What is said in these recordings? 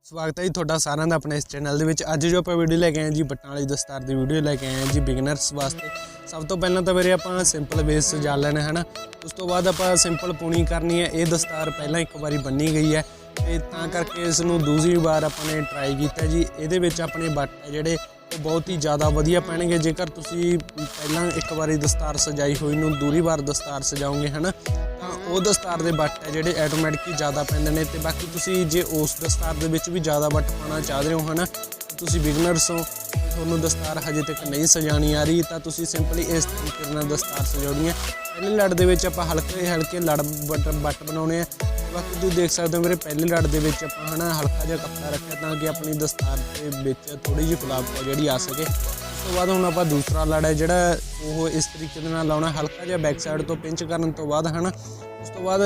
स्वागत है जी थोड़ा सारा का अपने इस चैनल के अज जो आप वीडियो लैके आए जी बट्टां वाली दस्तार की वीडियो लैके आए हैं जी बिगनर्स वास्ते। सब तो पहला तो मेरे आप सिंपल बेस सजा लेना है ना, उस तो बाद आप सिंपल पूनी करनी है। ये दस्तार पहला एक बारी बनी गई है तो करके इसनूं दूसरी बार अपने ट्राई किया जी। ये अपने बट है जोड़े बहुत ही ज़्यादा वधिया पैणगे। जेकर तुसी पहला एक बारी दस्तार सजाई हुई नूं दूरी बार दस्तार सजाओगे है ना, तो वो दस्तार के बट है जोड़े ऐटोमैटिक ही ज़्यादा पैंदे ने। तो बाकी तुसी जे उस दस्तार के विच भी ज़्यादा बट पाना चाह रहे हो है ना, तुसी बिगनर्स हो, तुहानूं दस्तार हजे तक नहीं सजानी आ रही, तो तुसी सिंपली इस तरीके नाल दस्तार सजाउणी है। पहले लड़ दे विच आपां हल्के हल्के लड़ बट बनाउणे आ। बाकी तुम देख सकते हो मेरे पहले लड़ के है ना हल्का जिहा कपड़ा रखा ताकि अपनी दस्तार के थोड़ी जी फुलावट है जी आ सके। उस तो बाद हुण आपां दूसरा लड़ है जोड़ा वो इस तरीके नाल लाउणा, हल्का जिहा बैक साइड तो पिंच करन तो बाद है ना। उस तो बाद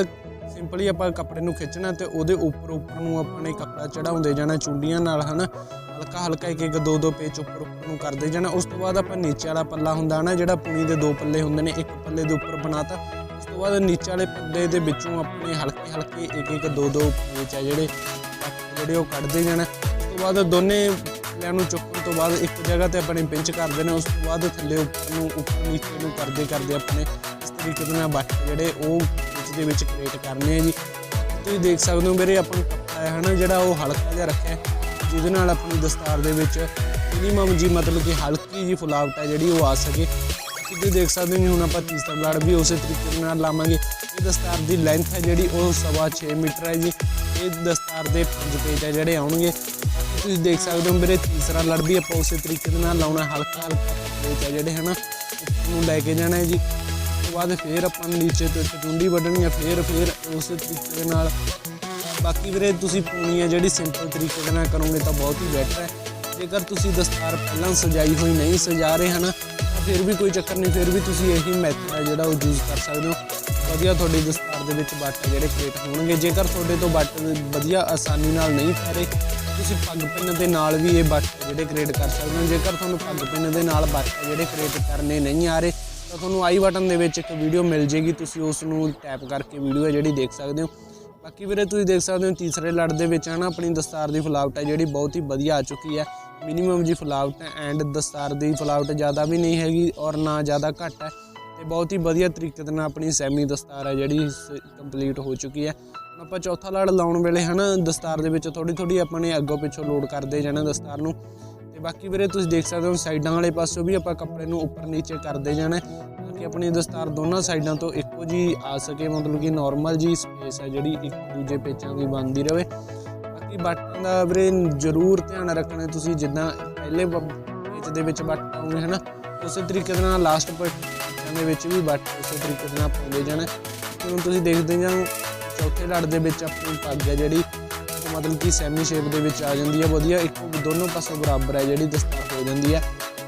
सिंपली आपां कपड़े नूं खिंचना तो उहदे उपर नूं अपने कपड़ा चढ़ाउंदे जाना चुंडियां नाल है ना, हल्का हल्का एक एक दो पेच उपर नूं करदे जाना। उस तो बाद आपां नीचे वाला पल्ला हुंदा ना जिहड़ा पूनी दे दो पल्ले हुंदे ने, एक पल्ले दे उपर बनाता। उस तो बाद नीचे वाले पल्ले दे विचों अपने हल्के हल्के एक एक दो पेच है जोड़े वो कढ़ते जाना। उस तो बाद दोने पल्लियां नूं चुकण तो बाद एक जगह ते अपने पिंच करते हैं। उस तो बाद थल्ले उपर नीचे नूं करते करते अपने इस तरीके नाल बट जोड़े वो पिंच दे विच क्रिएट करने जी। तुसीं देख सकते हो मेरे अपन कपड़ा है ना जोड़ा वो हल्का जिहा रखा जिहदे नाल अपनी दस्तार दे विच मिनीमम जी मतलब कि हल्की जी फुलावट है जी वो आ सके। तुसीं देख सकते हो हुण आपां तीसरा लड़ भी उस तरीके नाल लावांगे। ये दस्तार की लेंथ है जी वो 6.25 मीटर है जी। ये दस्तार के 5 पेज है जोड़े आउणगे। तुसीं देख सकते हो मेरे तीसरा लड़ भी आपां उस तरीके नाल लाउणा, हल्का हल्का पेज है जोड़े है ना उपर लैके जाना है जी। उस तो बाद फिर आपां नीचे तो एक चुंडी वड्डनी है, फिर उस तरीके नाल। बाकी वीरे तुसीं पूनी है जिहड़ी सिंपल तरीके नाल करोगे तो बहुत ही बेटर है। जेकर तुसीं दस्तार पहलां सजाई हुई नहीं सजा रहे है ना, फिर भी कोई चक्कर नहीं, फिर भी तुसीं यही मैथड है जोड़ा यूज़ कर सकते हो। वधिया तुहाडी दस्तार दे विच बट जोड़े क्रिएट होणगे। जेकर तुहाडे तो बट वधिया आसानी नाल नहीं पै रहे, तुसीं पग पिन दे नाल भी ये बट जोड़े क्रिएट कर सकते हो। जेकर तुहानूं पग पिन दे नाल बट जोड़े क्रिएट करने नहीं आ रहे तो तुहानूं आई बटन दे विच एक वीडियो मिल जाएगी, तुसीं उस नूं टैप करके वीडियो है जिहड़ी देख सकते हो। बाकी वीरे तुसीं देख सकते हो तीसरे लड़ दे विच है ना अपनी दस्तार की फुलावट है जिहड़ी बहुत ही वधिया आ चुकी है। मिनीमम जी फुलावट है एंड दस्तार की फुलावट ज़्यादा भी नहीं हैगी और ना ज़्यादा घट है। तो बहुत ही वधिया तरीके नाल अपनी सैमी दस्तार है जिहड़ी कंप्लीट हो चुकी है। आपां चौथा लड़ लाउण वेले है ना दस्तार दे विच थोड़ी थोड़ी अपने अग्गों पिछों लोड करते जाना दस्तार नूं। ते बाकी वीरे तुसीं देख सकते हो साइडां वाले पासों भी आपां कपड़े नूं उपर नीचे करते जाना ताकि अपनी दस्तार दोनों साइडां तो इक्को जी आ सके, मतलब कि नॉर्मल जी स्पेस है जिहड़ी एक दूजे पेचां की बनती रहे। बाकी बटन का वीरे जरूर ध्यान रखना, तुसीं जिद्दां पहले पेच दे विच बट पाओगे है ना उस तरीके नाल लास्ट पेचां दे विच भी बट उस तरीके नाल पाउंदे जाना। हुण तुसीं देखदे जाओ चौथे लड़ दे विच अपनी पग है जिहड़ी मतलब कि सैमी शेप दे विच आ जाती है वधिया, एक दोनों पासों बराबर है जिहड़ी दस्तार हो जाती है।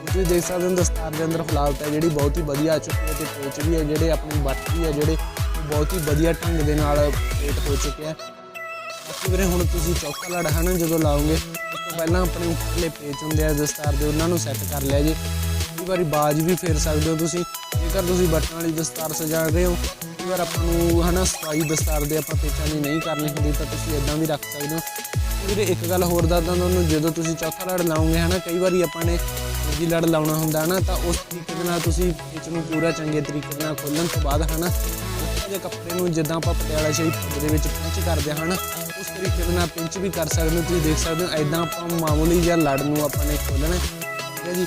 तुसीं देख सकते हो दस्तार के अंदर फुलावट है जिहड़ी बहुत ही वधिया आ चुकी है। तो पेच भी है जिहड़े अपनी बट भी है जिहड़े बहुत ही वधिया ढंग दे नाल क्रिएट हो चुके हैं। बाकी वीरे हुण तुसीं चौथा लड़ है ना जो लाओगे उस तो पहलां अपने उपरले पेच हुंदे आ दस्तार दे उन्हां नूं सैट कर लिया जी। कई बारी बाज भी फेर सकते हो तुसीं जेकर तुसीं बटन वाली दस्तार सजा रहे हो। कई बार आपां नूं है ना सफाई दस्तार दे आपां पेचां दी नहीं करनी हुंदी तो तुसीं इदां भी रख सकते हो। वीरे एक गल होर दसदा तुहानूं, जदों तुसीं चौथा लड़ लाओगे है ना कई बारी आपां ने जी लड़ लाउणा हुंदा ना तो उस तरीके नाल तुसीं पेच नूं पूरा चंगे तरीके नाल खोलण तो बाद है ना जे कपड़े नूं जिद्दां आपां पटियाला शाही पग्ग दे विच पिंच करदे हैं ना उस तरीके नाल पिंच भी कर सकते हो। तुसीं देख सकते हो इदां आपां मामूली जिहा लड़ नूं आपां ने खोलना ठीक है जी।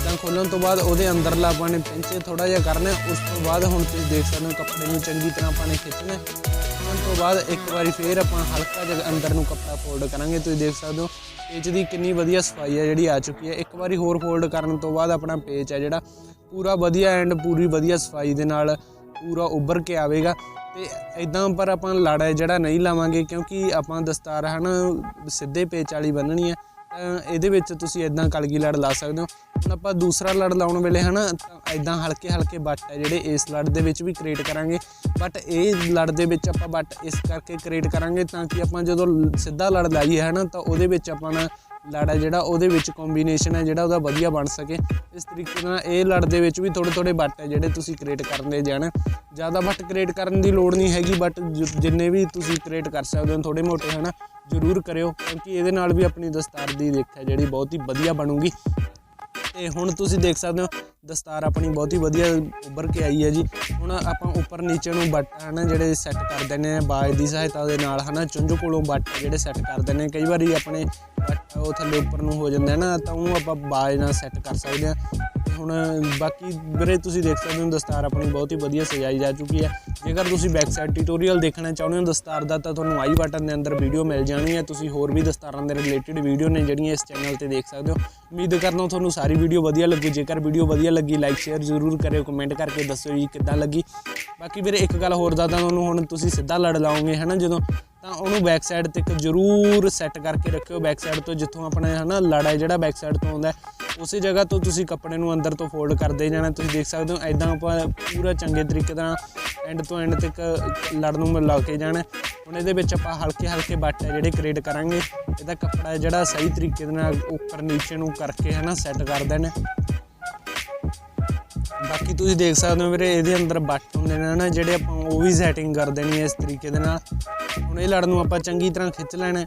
इदां खोलण तो बाद उहदे अंदरला आपां ने पिंच थोड़ा जिहा करना। उस तो बाद हुण तुसीं देख सकते हो कपड़े नूं चंगी तरह आपां ने खिੱਚਣਾ। खिੱਚਣ तो बाद एक बारी फिर आपां हल्का जिहा अंदर नूं कपड़ा फोल्ड करांगे। तुसीं देख सकते हो पेच की कितनी वधिया सफाई है जिहड़ी आ चुकी है। एक बारी होर फोल्ड करन तो बाद अपना पेच है जिहड़ा पूरा वधिया एंड पूरी वधिया सफाई दे नाल पूरा उभर के आवेगा। तो इदां पर आपां लड़ है जिहड़ा नहीं लावांगे क्योंकि आपां दस्तार है ना सीधे पेच वाली बन्ननी है। ਇਹਦੇ ਵਿੱਚ ਤੁਸੀਂ ਇਦਾਂ ਕਲਗੀ ਲੜ ਲਾ ਸਕਦੇ ਹੋ। ਹੁਣ ਆਪਾਂ ਦੂਸਰਾ ਲੜ ਲਾਉਣ ਵੇਲੇ ਹੈ ਨਾ ਤਾਂ ਇਦਾਂ ਹਲਕੇ ਹਲਕੇ ਬੱਟ ਹੈ ਜਿਹੜੇ ਇਸ ਲੜ ਦੇ ਵਿੱਚ ਵੀ ਕ੍ਰੀਏਟ ਕਰਾਂਗੇ। ਬਟ ਇਹ ਲੜ ਦੇ ਵਿੱਚ ਆਪਾਂ ਬੱਟ ਇਸ ਕਰਕੇ ਕ੍ਰੀਏਟ ਕਰਾਂਗੇ ਤਾਂ ਕਿ ਆਪਾਂ ਜਦੋਂ ਸਿੱਧਾ ਲੜ ਲਾਈਏ ਹੈ ਨਾ ਤਾਂ ਉਹਦੇ ਵਿੱਚ ਆਪਾਂ ਲੜ ਹੈ ਜਿਹੜਾ ਉਹਦੇ ਵਿੱਚ ਕੰਬੀਨੇਸ਼ਨ ਹੈ ਜਿਹੜਾ ਉਹਦਾ ਵਧੀਆ ਬਣ ਸਕੇ। ਇਸ ਤਰੀਕੇ ਨਾਲ ਇਹ ਲੜ ਦੇ ਵਿੱਚ ਵੀ ਥੋੜ੍ਹੇ ਥੋੜ੍ਹੇ ਬੱਟ ਹੈ ਜਿਹੜੇ ਤੁਸੀਂ ਕ੍ਰੀਏਟ ਕਰਦੇ ਜਾਣਾ। ज़्यादा बट क्रिएट करने की लोड़ नहीं हैगी, बट जिन्ने भी तुसीं क्रिएट कर सकते हो थोड़े मोटे है ना ਜ਼ਰੂਰ ਕਰਿਓ, ਕਿਉਂਕਿ ਇਹਦੇ ਨਾਲ ਵੀ ਆਪਣੀ ਦਸਤਾਰ ਦੀ ਦਿੱਖ ਹੈ ਜਿਹੜੀ ਬਹੁਤ ਹੀ ਵਧੀਆ ਬਣੂਗੀ। ਤੇ ਹੁਣ ਤੁਸੀਂ ਦੇਖ ਸਕਦੇ ਹੋ ਦਸਤਾਰ ਆਪਣੀ ਬਹੁਤ ਹੀ ਵਧੀਆ ਉੱਭਰ ਕੇ ਆਈ ਹੈ ਜੀ। ਹੁਣ ਆਪਾਂ ਉੱਪਰ ਨੀਚੇ ਨੂੰ ਬੱਟ ਹੈ ਨਾ ਜਿਹੜੇ ਸੈੱਟ ਕਰ ਦਿੰਦੇ ਨੇ ਬਾਜ ਦੀ ਸਹਾਇਤਾ ਦੇ ਨਾਲ ਹੈ ਨਾ, ਚੁੰਝ ਕੋਲੋਂ ਬੱਟ ਜਿਹੜੇ ਸੈੱਟ ਕਰ ਦਿੰਦੇ ਨੇ। ਕਈ ਵਾਰੀ ਆਪਣੇ ਬੱਟ ਉਹ ਥੱਲੇ ਉੱਪਰ ਨੂੰ ਹੋ ਜਾਂਦਾ ਨਾ, ਤਾਂ ਉਹਨੂੰ ਆਪਾਂ ਬਾਜ ਨਾਲ ਸੈੱਟ ਕਰ ਸਕਦੇ ਹਾਂ। ਹੁਣ ਬਾਕੀ ਵੀਰੇ ਤੁਸੀਂ ਦੇਖ ਸਕਦੇ ਹੋ ਦਸਤਾਰ ਆਪਣੀ ਬਹੁਤ ਹੀ ਵਧੀਆ ਸਜਾਈ ਜਾ ਚੁੱਕੀ ਹੈ। ਜੇਕਰ ਤੁਸੀਂ ਬੈਕ ਸਾਈਡ ਟਿਊਟੋਰੀਅਲ ਦੇਖਣਾ ਚਾਹੁੰਦੇ ਹੋ ਦਸਤਾਰ ਦਾ, ਤਾਂ ਤੁਹਾਨੂੰ ਆਈ ਬਟਨ ਦੇ ਅੰਦਰ ਵੀਡੀਓ ਮਿਲ ਜਾਣੀ ਹੈ। ਤੁਸੀਂ ਹੋਰ ਵੀ ਦਸਤਾਰਾਂ ਦੇ ਰਿਲੇਟਿਡ ਵੀਡੀਓ ਨੇ ਜਿਹੜੀਆਂ ਇਸ ਚੈਨਲ ਤੇ ਦੇਖ ਸਕਦੇ ਹੋ। ਉਮੀਦ ਕਰਦਾ ਤੁਹਾਨੂੰ ਸਾਰੀ ਵੀਡੀਓ ਵਧੀਆ ਲੱਗੂ। ਜੇਕਰ ਵੀਡੀਓ ਵਧੀਆ ਲੱਗੀ ਲਾਈਕ ਸ਼ੇਅਰ ਜ਼ਰੂਰ ਕਰਿਓ, ਕਮੈਂਟ ਕਰਕੇ ਦੱਸਿਓ ਜੀ ਕਿੱਦਾਂ ਲੱਗੀ। ਬਾਕੀ ਵੀਰੇ ਇੱਕ ਗੱਲ ਹੋਰ ਦੱਸਦਾ ਤੁਹਾਨੂੰ, ਹੁਣ ਤੁਸੀਂ ਸਿੱਧਾ ਲੜ ਲਾਓਗੇ ਹੈ ਨਾ ਜਦੋਂ, ਤਾਂ ਉਹਨੂੰ ਬੈਕ ਸਾਈਡ ਤੇ ਇੱਕ ਜ਼ਰੂਰ ਸੈੱਟ ਕਰਕੇ ਰੱਖਿਓ। ਬੈਕ ਸਾਈਡ ਤੋਂ ਜਿੱਥੋਂ ਆਪਣਾ ਹੈ ਨਾ ਲੜ ਹੈ ਜਿਹੜਾ ਬੈਕ ਸਾਈਡ ਤੋਂ ਆਉਂਦਾ, ਉਸੇ ਜਗ੍ਹਾ ਤੋਂ ਤੁਸੀਂ ਕੱਪੜੇ ਨੂੰ ਅੰਦਰ ਤੋਂ ਫੋਲਡ ਕਰਦੇ ਜਾਣਾ। ਤੁਸੀਂ ਦੇਖ ਸਕਦੇ ਹੋ ਇੱਦਾਂ ਆਪਾਂ ਪੂਰਾ ਚੰਗੇ ਤਰੀਕੇ ਨਾਲ ਐਂਡ ਤੋਂ ਐਂਡ ਤੱਕ ਲੜ ਨੂੰ ਮਿਲਾ ਕੇ ਜਾਣਾ। ਹੁਣ ਇਹਦੇ ਵਿੱਚ ਆਪਾਂ ਹਲਕੇ ਬੱਟ ਹੈ ਜਿਹੜੇ ਕ੍ਰੀਏਟ ਕਰਾਂਗੇ। ਇਹਦਾ ਕੱਪੜਾ ਜਿਹੜਾ ਸਹੀ ਤਰੀਕੇ ਦੇ ਨਾਲ ਉੱਪਰ ਨੀਚੇ ਨੂੰ ਕਰਕੇ ਹੈ ਨਾ ਸੈੱਟ ਕਰ ਦੇਣਾ। ਬਾਕੀ ਤੁਸੀਂ ਦੇਖ ਸਕਦੇ ਹੋ ਵੀਰੇ ਇਹਦੇ ਅੰਦਰ ਬੱਟ ਹੁੰਦੇ ਨੇ ਨਾ ਜਿਹੜੇ, ਆਪਾਂ ਉਹ ਵੀ ਸੈਟਿੰਗ ਕਰ ਦੇਣੀ ਹੈ ਇਸ ਤਰੀਕੇ ਦੇ ਨਾਲ। ਹੁਣ ਇਹ ਲੜ ਨੂੰ ਆਪਾਂ ਚੰਗੀ ਤਰ੍ਹਾਂ ਖਿੱਚ ਲੈਣਾ।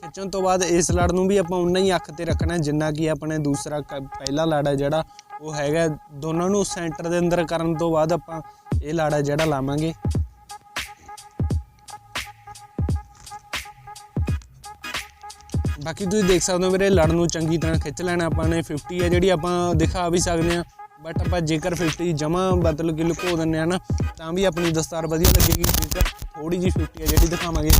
ਖਿੱਚਣ ਤੋਂ ਬਾਅਦ ਇਸ ਲੜ ਨੂੰ ਵੀ ਆਪਾਂ ਉਨਾ ਹੀ ਅੱਖ ਤੇ ਰੱਖਣਾ ਜਿੰਨਾ ਕਿ ਆਪਣੇ ਦੂਸਰਾ ਪਹਿਲਾ ਲੜ ਹੈ ਜਿਹੜਾ ਉਹ ਹੈਗਾ। ਦੋਨਾਂ ਨੂੰ ਸੈਂਟਰ ਦੇ ਅੰਦਰ ਕਰਨ ਤੋਂ ਬਾਅਦ ਆਪਾਂ ਇਹ ਲੜ ਹੈ ਜਿਹੜਾ ਲਾਵਾਂਗੇ। ਬਾਕੀ ਤੁਸੀਂ ਦੇਖ ਸਕਦੇ ਹੋ ਵੀਰੇ ਲੜ ਨੂੰ ਚੰਗੀ ਤਰ੍ਹਾਂ ਖਿੱਚ ਲੈਣਾ ਆਪਾਂ ਨੇ। 50 ਹੈ ਜਿਹੜੀ ਆਪਾਂ ਦਿਖਾ ਵੀ ਸਕਦੇ ਹਾਂ, ਬਟ ਆਪਾਂ ਜੇਕਰ 50 ਜਮਾਂ ਬਦਲ ਕੇ ਲੁਕੋ ਦਿੰਦੇ ਹਾਂ ਨਾ, ਤਾਂ ਵੀ ਆਪਣੀ ਦਸਤਾਰ ਵਧੀਆ ਲੱਗੇਗੀ। ਜੇਕਰ ਥੋੜ੍ਹੀ ਜਿਹੀ 50 ਹੈ ਜਿਹੜੀ ਦਿਖਾਵਾਂਗੇ।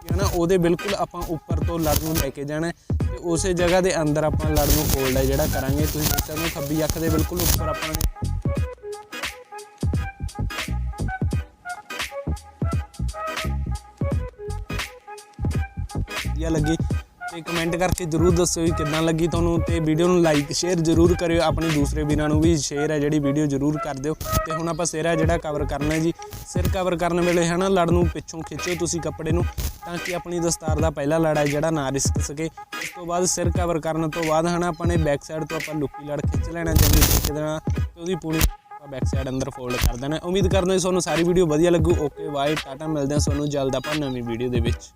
ਹੈ ਨਾ ਉਹਦੇ ਬਿਲਕੁਲ ਆਪਾਂ ਉੱਪਰ ਤੋਂ ਲੜ ਨੂੰ ਲੈ ਕੇ ਜਾਣਾ ਤੇ ਉਸੇ ਜਗ੍ਹਾ ਦੇ ਅੰਦਰ ਆਪਾਂ ਲੜ ਨੂੰ ਫੋਲਡ ਹੈ ਜਿਹੜਾ ਕਰਾਂਗੇ। ਤੁਸੀਂ ਦੇਖ ਸਕਦੇ ਹੋ ਖੱਬੀ ਅੱਖ ਦੇ ਬਿਲਕੁਲ ਉੱਪਰ ਆਪਾਂ ਨੇ ਵਧੀਆ ਲੱਗੀ। ਤੇ ਕਮੈਂਟ ਕਰਕੇ ਜ਼ਰੂਰ ਦੱਸਿਓ ਕਿੱਦਾਂ ਲੱਗੀ ਤੁਹਾਨੂੰ। ਤੇ ਵੀਡੀਓ ਨੂੰ ਲਾਈਕ ਸ਼ੇਅਰ ਜ਼ਰੂਰ ਕਰਿਓ, ਆਪਣੇ ਦੂਸਰੇ ਵੀਰਾਂ ਨੂੰ ਵੀ ਸ਼ੇਅਰ ਹੈ ਜਿਹੜੀ ਵੀਡੀਓ ਜ਼ਰੂਰ ਕਰ ਦਿਓ। ਤੇ ਹੁਣ ਆਪਾਂ ਸਿਰ ਹੈ ਜਿਹੜਾ ਕਵਰ ਕਰਨਾ ਜੀ। ਸਿਰ ਕਵਰ ਕਰਨ ਵੇਲੇ ਹੈ ਨਾ ਲੜ ਨੂੰ ਪਿੱਛੋਂ ਖਿੱਚਿਓ ਤੁਸੀਂ ਕੱਪੜੇ ਨੂੰ, ਤਾਂ ਕਿ ਆਪਣੀ ਦਸਤਾਰ ਦਾ ਪਹਿਲਾ ਲੜ ਹੈ ਜਿਹੜਾ ਨਾ ਰਿਸਕ ਸਕੇ। ਉਸ ਤੋਂ ਬਾਅਦ ਸਿਰ ਕਵਰ ਕਰਨ ਤੋਂ ਬਾਅਦ ਹੈ ਨਾ ਆਪਾਂ ਨੇ ਬੈਕ ਸਾਈਡ ਤੋਂ ਆਪਾਂ ਲੁੱਕੀ ਲੜ ਖਿੱਚ ਲੈਣਾ ਚੰਗੀ ਤਰੀਕੇ ਦੇ ਨਾਲ, ਤੇ ਉਹਦੀ ਪੂਰੀ ਬੈਕ ਸਾਈਡ ਅੰਦਰ ਫੋਲਡ ਕਰ ਦੇਣਾ। ਉਮੀਦ ਕਰਦਾ ਤੁਹਾਨੂੰ ਸਾਰੀ ਵੀਡੀਓ ਵਧੀਆ ਲੱਗੂ। ਓਕੇ ਬਾਏ, ਟਾਟਾ, ਮਿਲਦੇ ਹਾਂ ਤੁਹਾਨੂੰ ਜਲਦ ਆਪਾਂ ਨਵੀਂ ਵੀਡੀਓ ਦੇ ਵਿੱਚ।